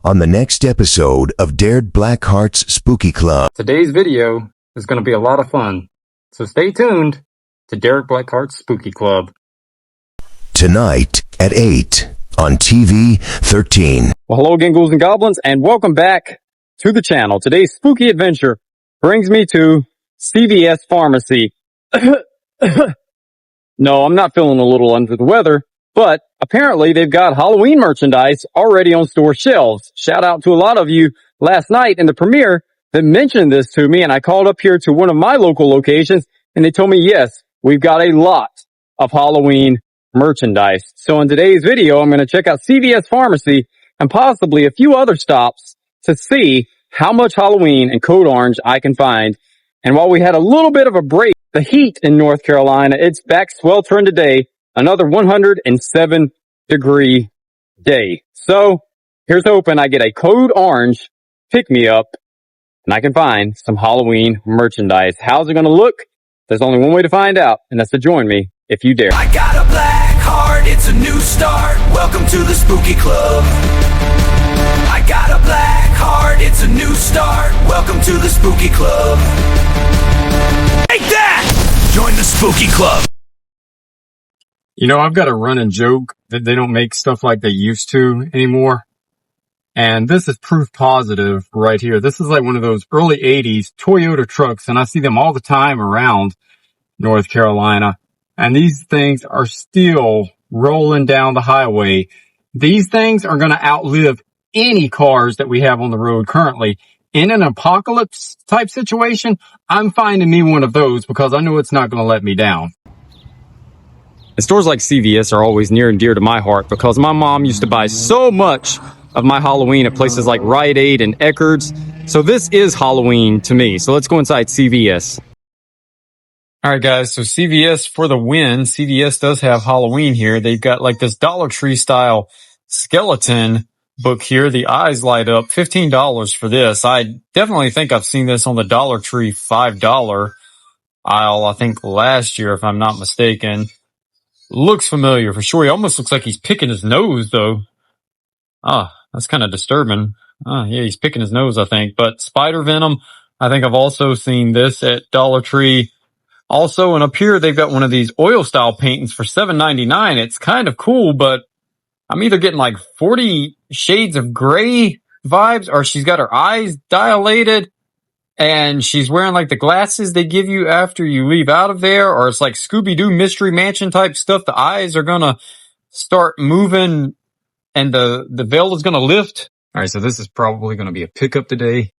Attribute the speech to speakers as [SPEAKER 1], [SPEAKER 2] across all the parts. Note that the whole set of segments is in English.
[SPEAKER 1] on the next episode of BlackHearts Spooky Club.
[SPEAKER 2] Today's video is going to be a lot of fun, so stay tuned to BlackHearts Spooky Club.
[SPEAKER 1] Tonight at 8 on TV 13.
[SPEAKER 2] Well, hello again, ghouls and goblins, and welcome back to the channel. Today's spooky adventure brings me to CVS Pharmacy. No, I'm not feeling a little under the weather, but apparently they've got Halloween merchandise already on store shelves. Shout out to a lot of you last night in the premiere that mentioned this to me, and I called up here to one of my local locations, and they told me, yes, we've got a lot of Halloween merchandise. So in today's video, I'm going to check out CVS Pharmacy and possibly a few other stops to see how much Halloween and code orange I can find. And while we had a little bit of a break, the heat in North Carolina, it's back sweltering today, another 107-degree day. So here's hoping I get a code orange pick-me-up and I can find some Halloween merchandise. How's it going to look? There's only one way to find out, and that's to join me if you dare.
[SPEAKER 3] I got a black heart, it's a new start. Welcome to the Spooky Club. I got a black heart, it's a new start. Welcome to the Spooky Club. Take that! Join the Spooky Club.
[SPEAKER 2] You know, I've got a running joke that they don't make stuff like they used to anymore. And this is proof positive right here. This is like one of those early 80s Toyota trucks, and I see them all the time around North Carolina. And these things are still rolling down the highway. These things are going to outlive any cars that we have on the road currently. In an apocalypse type situation, I'm finding me one of those because I know it's not going to let me down. And stores like CVS are always near and dear to my heart because my mom used to buy so much of my Halloween at places like Rite Aid and Eckerd's. So this is Halloween to me. So let's go inside CVS. All right, guys, so CVS for the win. CVS does have Halloween here. They've got like this Dollar Tree style skeleton book here. The eyes light up. $15 for this. I definitely think I've seen this on the Dollar Tree $5 aisle, I think last year, if I'm not mistaken. Looks familiar for sure. He almost looks like he's picking his nose, though. Ah, that's kind of disturbing. Yeah, he's picking his nose, I think. But spider venom, I think I've also seen this at Dollar Tree. Also, and up here, they've got one of these oil style paintings for $7.99. It's kind of cool, but I'm either getting like 40 shades of gray vibes, or she's got her eyes dilated and she's wearing like the glasses they give you after you leave out of there, or it's like Scooby-Doo Mystery Mansion type stuff. The eyes are gonna start moving and the veil is gonna lift. All right, so this is probably gonna be a pickup today.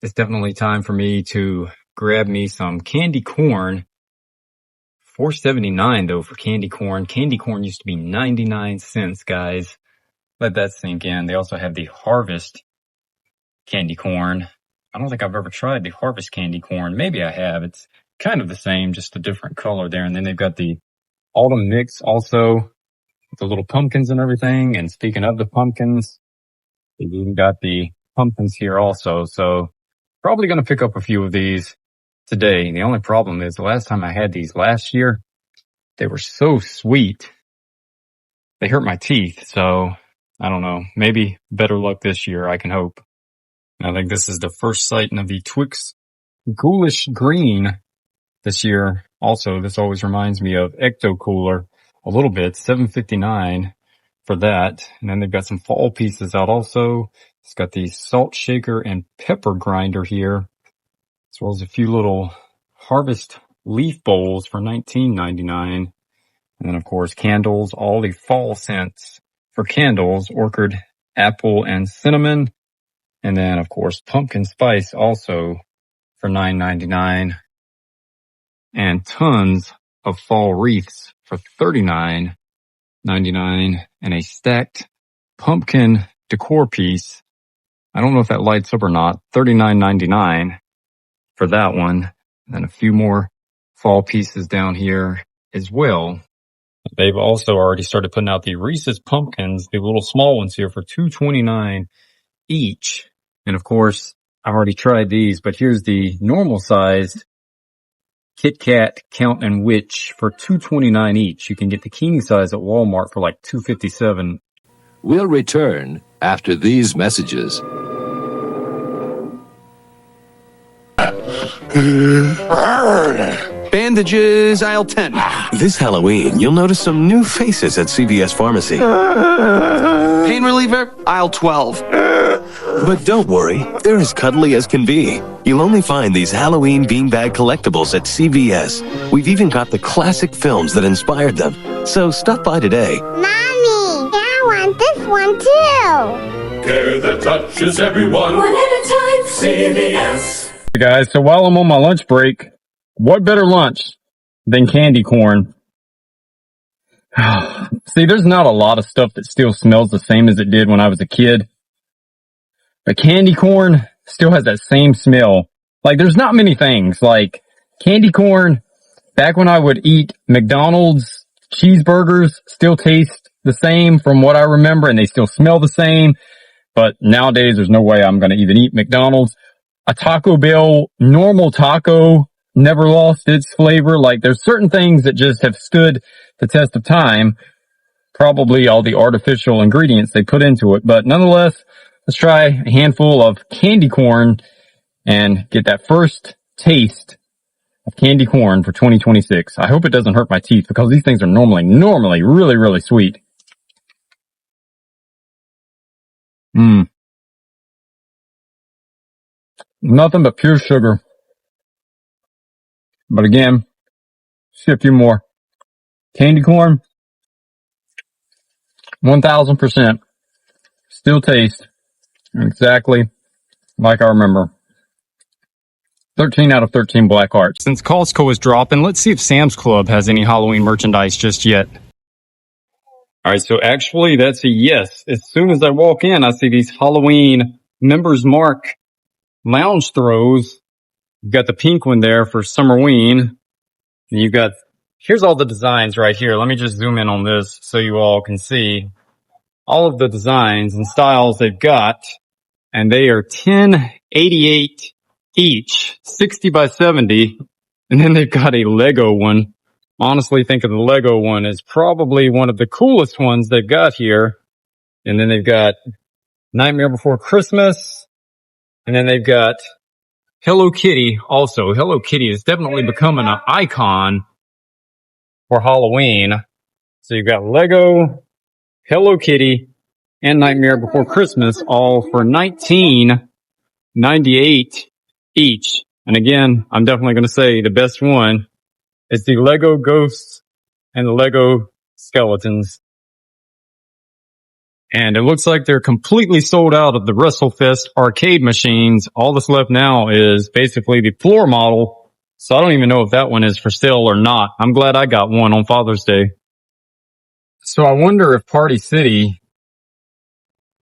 [SPEAKER 2] It's definitely time for me to grab me some candy corn. $4.79 though for candy corn. Candy corn used to be 99 cents, guys. Let that sink in. They also have the Harvest candy corn. I don't think I've ever tried the Harvest candy corn. Maybe I have. It's kind of the same, just a different color there. And then they've got the Autumn Mix also, with the little pumpkins and everything. And speaking of the pumpkins, they've even got the pumpkins here also. So probably going to pick up a few of these today. The only problem is the last time I had these last year, they were so sweet. They hurt my teeth. So I don't know. Maybe better luck this year. I can hope. I think this is the first sighting of the Twix Ghoulish Green this year. Also, this always reminds me of Ecto Cooler a little bit. $7.59 for that. And then they've got some fall pieces out also. It's got the salt shaker and pepper grinder here, as well as a few little Harvest leaf bowls for $19.99. And then, of course, candles, all the fall scents for candles, orchid, apple, and cinnamon. And then, of course, pumpkin spice also for $9.99. And tons of fall wreaths for $39.99. And a stacked pumpkin decor piece. I don't know if that lights up or not. $39.99 for that one. And then a few more fall pieces down here as well. They've also already started putting out the Reese's pumpkins, the little small ones here for $2.29 each. And of course, I've already tried these, but here's the normal sized Kit Kat Count and Witch for $2.29 each. You can get the king size at Walmart for like $2.57
[SPEAKER 4] We'll return after these messages.
[SPEAKER 5] Bandages, aisle 10.
[SPEAKER 6] This Halloween, you'll notice some new faces at CVS Pharmacy.
[SPEAKER 5] Pain reliever, aisle 12.
[SPEAKER 6] But don't worry, they're as cuddly as can be. You'll only find these Halloween beanbag collectibles at CVS. We've even got the classic films that inspired them. So stop by today.
[SPEAKER 7] Mommy, I want this one too.
[SPEAKER 3] Care that touches everyone. One at a time. CVS.
[SPEAKER 2] Hey guys, so while I'm on my lunch break, what better lunch than candy corn? See, there's not a lot of stuff that still smells the same as it did when I was a kid. But candy corn still has that same smell. Like, there's not many things. Like, candy corn, back when I would eat McDonald's cheeseburgers, still taste the same from what I remember, and they still smell the same. But nowadays, there's no way I'm going to even eat McDonald's. A Taco Bell, normal taco, never lost its flavor. Like, there's certain things that just have stood the test of time. Probably all the artificial ingredients they put into it. But nonetheless, let's try a handful of candy corn and get that first taste of candy corn for 2026. I hope it doesn't hurt my teeth because these things are normally really, really sweet. Nothing but pure sugar. But again, see a few more. Candy corn, 1000%. Still taste exactly like I remember. 13 out of 13 BlackHearts. Since Costco is dropping, let's see if Sam's Club has any Halloween merchandise just yet. Alright, so actually that's a yes. As soon as I walk in, I see these Halloween Members Mark lounge throws. You've got the pink one there for Summerween. And you've got, here's all the designs right here. Let me just zoom in on this so you all can see all of the designs and styles they've got. And they are $10.88 each, 60 by 70. And then they've got a Lego one. Honestly, think of the Lego one as probably one of the coolest ones they've got here. And then they've got Nightmare Before Christmas. And then they've got Hello Kitty also. Hello Kitty is definitely becoming an icon for Halloween. So you've got Lego, Hello Kitty, and Nightmare Before Christmas all for $19.98 each. And again, I'm definitely going to say the best one is the Lego Ghosts and the Lego Skeletons. And it looks like they're completely sold out of the WrestleFest arcade machines. All that's left now is basically the floor model. So I don't even know if that one is for sale or not. I'm glad I got one on Father's Day. So I wonder if Party City,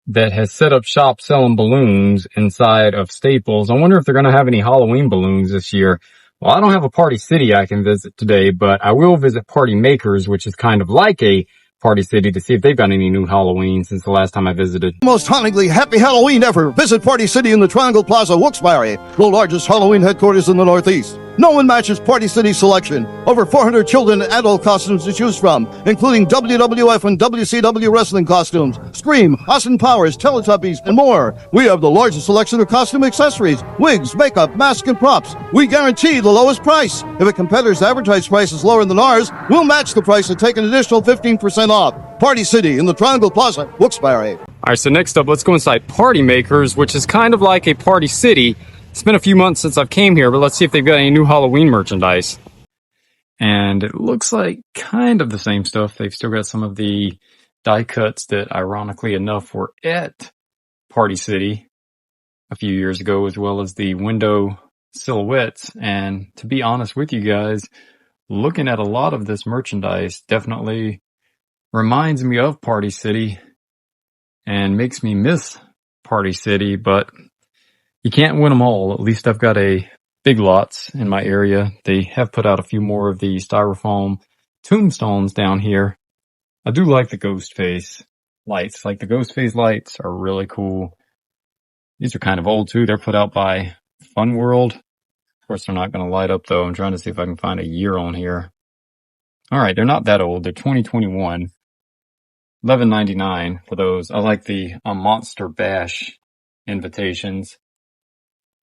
[SPEAKER 2] that has set up shop selling balloons inside of Staples, I wonder if they're going to have any Halloween balloons this year. Well, I don't have a Party City I can visit today, but I will visit Party Makers, which is kind of like a Party City, to see if they've got any new Halloween since the last time I visited.
[SPEAKER 8] Most hauntingly happy Halloween ever. Visit Party City in the Triangle Plaza, Wilkes-Barre, the largest Halloween headquarters in the Northeast. No one matches Party City's selection. Over 400 children and adult costumes to choose from, including WWF and WCW wrestling costumes, Scream, Austin Powers, Teletubbies, and more. We have the largest selection of costume accessories, wigs, makeup, masks, and props. We guarantee the lowest price. If a competitor's advertised price is lower than ours, we'll match the price and take an additional 15% off. Party City in the Triangle Plaza, Wilkes-Barre.
[SPEAKER 2] Alright, so next up, let's go inside Party Makers, which is kind of like a Party City. It's been a few months since I've came here, but let's see if they've got any new Halloween merchandise. And it looks like kind of the same stuff. They've still got some of the die cuts that, ironically enough, were at Party City a few years ago, as well as the window silhouettes. And to be honest with you guys, looking at a lot of this merchandise definitely reminds me of Party City and makes me miss Party City, but you can't win them all. At least I've got a Big Lots in my area. They have put out a few more of the styrofoam tombstones down here. I do like the ghost face lights. Like, the ghost face lights are really cool. These are kind of old too. They're put out by Fun World. Of course, they're not going to light up though. I'm trying to see if I can find a year on here. All right, they're not that old. They're 2021. $11.99 for those. I like the Monster Bash invitations.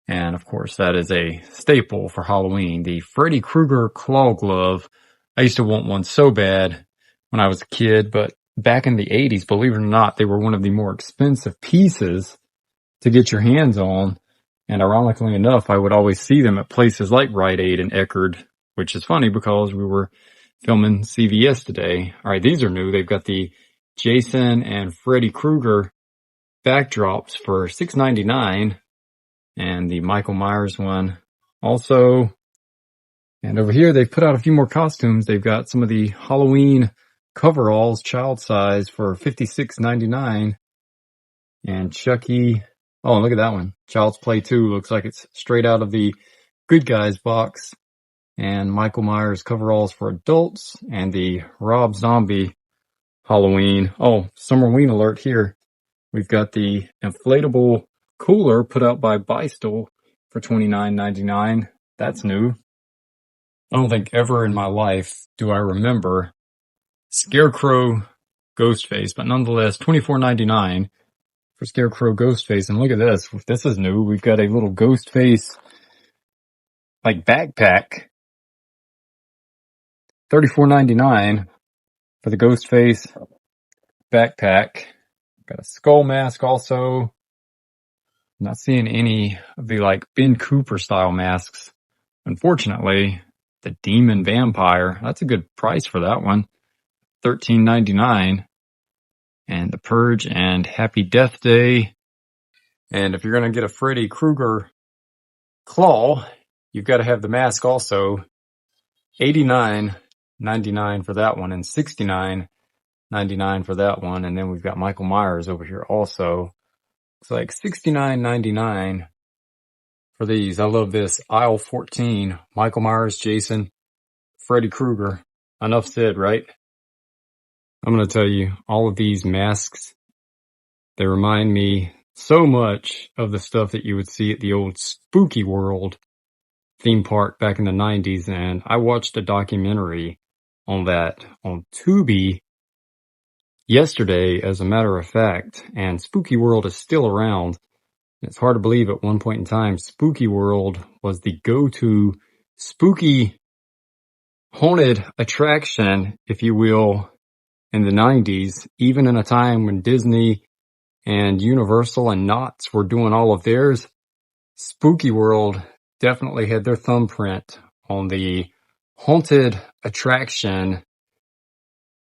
[SPEAKER 2] And of course, that is a staple for Halloween. The Freddy Krueger claw glove. I used to want one so bad when I was a kid, but back in the 80s, believe it or not, they were one of the more expensive pieces to get your hands on. And ironically enough, I would always see them at places like Rite Aid and Eckerd, which is funny because we were filming CVS today. All right, these are new. They've got the Jason and Freddy Krueger backdrops for $6.99. And the Michael Myers one also. And over here, they've put out a few more costumes. They've got some of the Halloween coveralls, child size, for $56.99. And Chucky. Oh, look at that one. Child's Play 2. Looks like it's straight out of the Good Guys box. And Michael Myers coveralls for adults. And the Rob Zombie Halloween. Oh, Summerween alert here. We've got the inflatable cooler put out by Bystol for $29.99. That's new. I don't think ever in my life do I remember Scarecrow Ghostface, but nonetheless, $24.99 for Scarecrow Ghostface. And look at this. This is new. We've got a little Ghostface like backpack. $34.99 for the Ghostface backpack. Got a skull mask also. I'm not seeing any of the like Ben Cooper style masks. Unfortunately, the Demon Vampire, that's a good price for that one. $13.99. And the Purge and Happy Death Day. And if you're going to get a Freddy Krueger claw, you've got to have the mask also. $89.99 for that one and $69.99 for that one. And then we've got Michael Myers over here also. It's like $69.99 for these. I love this aisle 14. Michael Myers, Jason, Freddy Krueger. Enough said, right? I'm going to tell you, all of these masks, they remind me so much of the stuff that you would see at the old Spooky World theme park back in the 90s. And I watched a documentary on that on Tubi yesterday, as a matter of fact, and Spooky World is still around. It's hard to believe at one point in time, Spooky World was the go-to spooky haunted attraction, if you will, in the 90s, even in a time when Disney and Universal and Knott's were doing all of theirs. Spooky World definitely had their thumbprint on the haunted attraction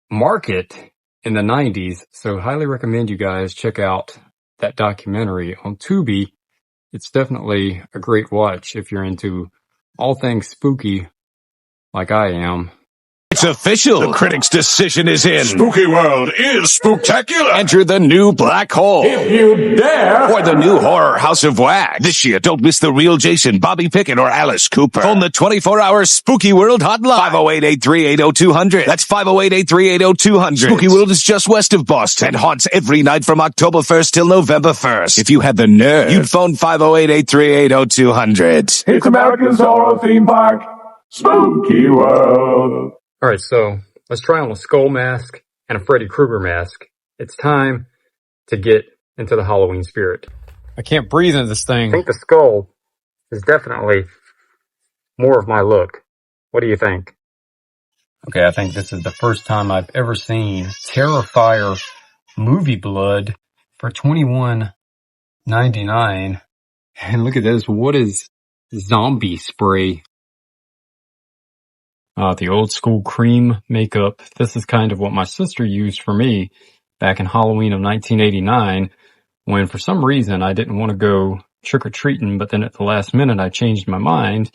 [SPEAKER 2] market in the 90s. So highly recommend you guys check out that documentary on Tubi. It's definitely a great watch if you're into all things spooky like I am.
[SPEAKER 9] It's official. The critics' decision is in.
[SPEAKER 10] Spooky World is spooktacular.
[SPEAKER 9] Enter the new black hole.
[SPEAKER 10] If you dare.
[SPEAKER 9] Or the new horror House of Wax. This year, don't miss the real Jason, Bobby Pickett, or Alice Cooper. Phone the 24-hour Spooky World hotline. 508-838-0200. That's 508-838-0200. Spooky World is just west of Boston and haunts every night from October 1st till November 1st. If you had the nerve, you'd phone 508-838-0200.
[SPEAKER 10] It's America's horror theme park, Spooky World.
[SPEAKER 2] All right, so let's try on a skull mask and a Freddy Krueger mask. It's time to get into the Halloween spirit. I can't breathe in this thing. I think the skull is definitely more of my look. What do you think? Okay, I think this is the first time I've ever seen Terrifier movie blood for $21.99. And look at this. What is zombie spray? The old school cream makeup. This is kind of what my sister used for me back in Halloween of 1989 when for some reason I didn't want to go trick-or-treating, but then at the last minute I changed my mind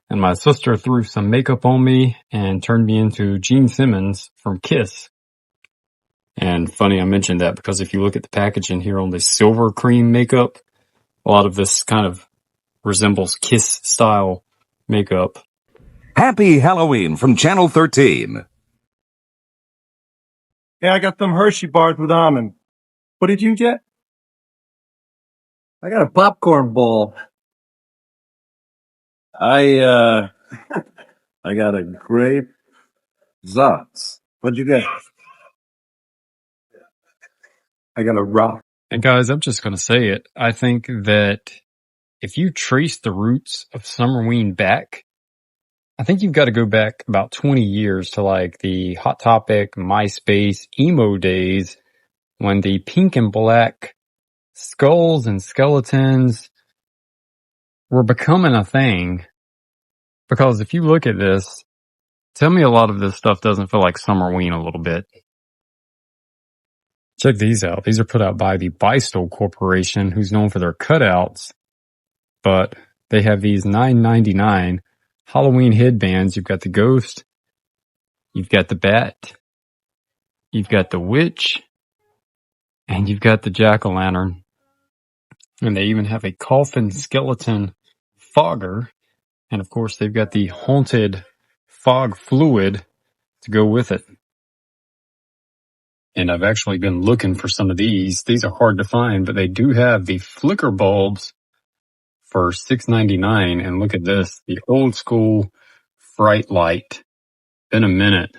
[SPEAKER 2] and my sister threw some makeup on me and turned me into Gene Simmons from Kiss. And funny I mentioned that because if you look at the packaging here on this silver cream makeup, a lot of this kind of resembles Kiss style makeup.
[SPEAKER 11] Happy Halloween from Channel 13.
[SPEAKER 12] Hey, I got them Hershey bars with almond. What did you get?
[SPEAKER 13] I got a popcorn bowl.
[SPEAKER 12] I got a grape Zotz. What'd you get? I got a rock.
[SPEAKER 2] And guys, I'm just going to say it. I think that if you trace the roots of Summerween back, I think you've got to go back about 20 years to like the Hot Topic, MySpace, emo days when the pink and black skulls and skeletons were becoming a thing. Because if you look at this, tell me a lot of this stuff doesn't feel like Summerween a little bit. Check these out. These are put out by the Bystole Corporation, who's known for their cutouts. But they have these $9.99 Halloween headbands. You've got the ghost, you've got the bat, you've got the witch, and you've got the jack-o'-lantern. And they even have a coffin skeleton fogger. And of course, they've got the haunted fog fluid to go with it. And I've actually been looking for some of these. These are hard to find, but they do have the flicker bulbs for $6.99. And look at this, the old school Fright Light. Been a minute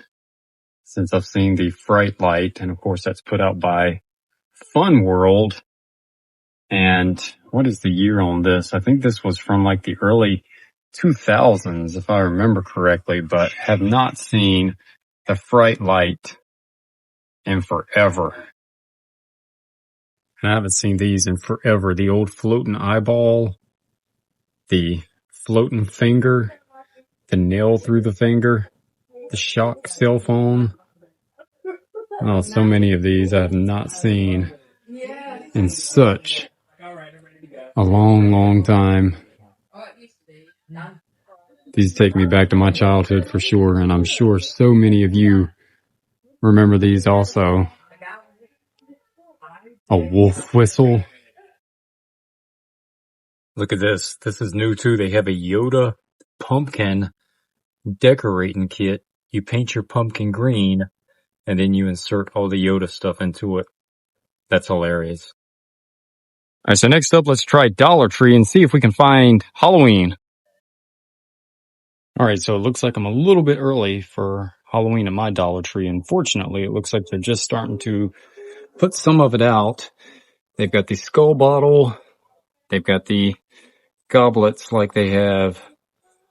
[SPEAKER 2] since I've seen the Fright Light. And of course, that's put out by Fun World. And what is the year on this? I think this was from like the early 2000s, if I remember correctly, but have not seen the Fright Light in forever. And I haven't seen these in forever. The old floating eyeball, the floating finger, the nail through the finger, the shock cell phone. Oh, so many of these I have not seen in such a long, long time. These take me back to my childhood for sure, and I'm sure so many of you remember these also. A wolf whistle. Look at this. This is new too. They have a Yoda pumpkin decorating kit. You paint your pumpkin green, and then you insert all the Yoda stuff into it. That's hilarious. All right, so next up, let's try Dollar Tree and see if we can find Halloween. All right, so it looks like I'm a little bit early for Halloween at my Dollar Tree. Unfortunately, it looks like they're just starting to put some of it out. They've got the skull bottle. They've got the goblets like they have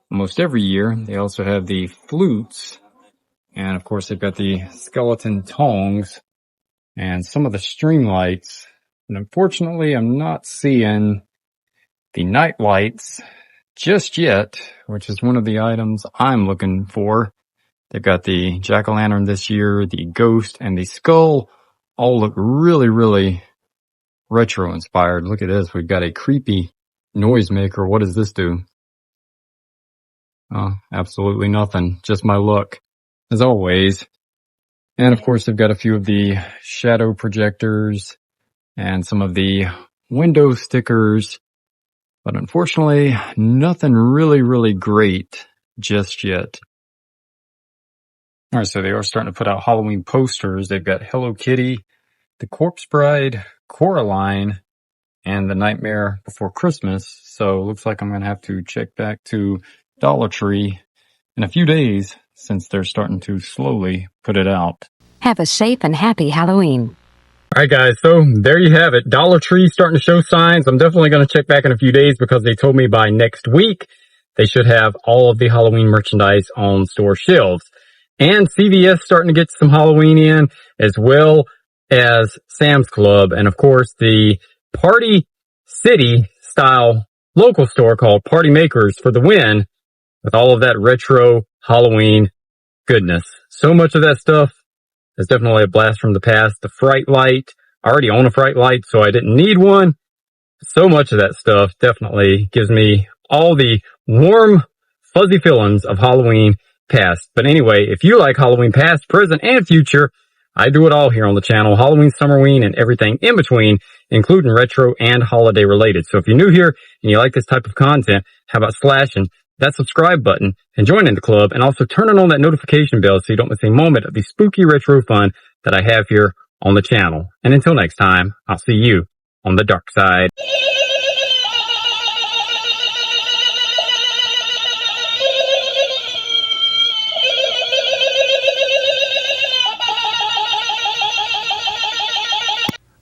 [SPEAKER 2] almost every year. They also have the flutes. And of course, they've got the skeleton tongs and some of the string lights. And unfortunately, I'm not seeing the night lights just yet, which is one of the items I'm looking for. They've got the jack-o'-lantern this year, the ghost, and the skull all look really, really retro inspired. Look at this. We've got a creepy noisemaker. What does this do? Oh, absolutely nothing. Just my luck, as always. And of course, they've got a few of the shadow projectors and some of the window stickers. But unfortunately, nothing really, really great just yet. All right, so they are starting to put out Halloween posters. They've got Hello Kitty, the Corpse Bride, Coraline, and the Nightmare Before Christmas. So it looks like I'm going to have to check back to Dollar Tree in a few days since they're starting to slowly put it out.
[SPEAKER 14] Have a safe and happy Halloween.
[SPEAKER 2] All right, guys, so there you have it. Dollar Tree starting to show signs. I'm definitely going to check back in a few days because they told me by next week they should have all of the Halloween merchandise on store shelves. And CVS starting to get some Halloween in, as well as Sam's Club. And of course, the Party City style local store called Party Makers for the win with all of that retro Halloween goodness. So much of that stuff is definitely a blast from the past. The Fright Light, I already own a Fright Light, so I didn't need one. So much of that stuff definitely gives me all the warm, fuzzy feelings of Halloween past. But anyway, if you like Halloween past, present, and future, I do it all here on the channel. Halloween, Summerween, and everything in between, including retro and holiday related. So if you're new here and you like this type of content, how about slashing that subscribe button and joining the club, and also turning on that notification bell so you don't miss a moment of the spooky retro fun that I have here on the channel. And until next time, I'll see you on the dark side.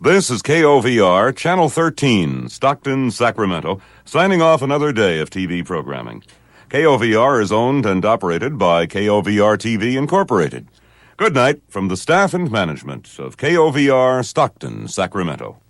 [SPEAKER 15] This is KOVR, Channel 13, Stockton, Sacramento, signing off another day of TV programming. KOVR is owned and operated by KOVR TV Incorporated. Good night from the staff and management of KOVR, Stockton, Sacramento.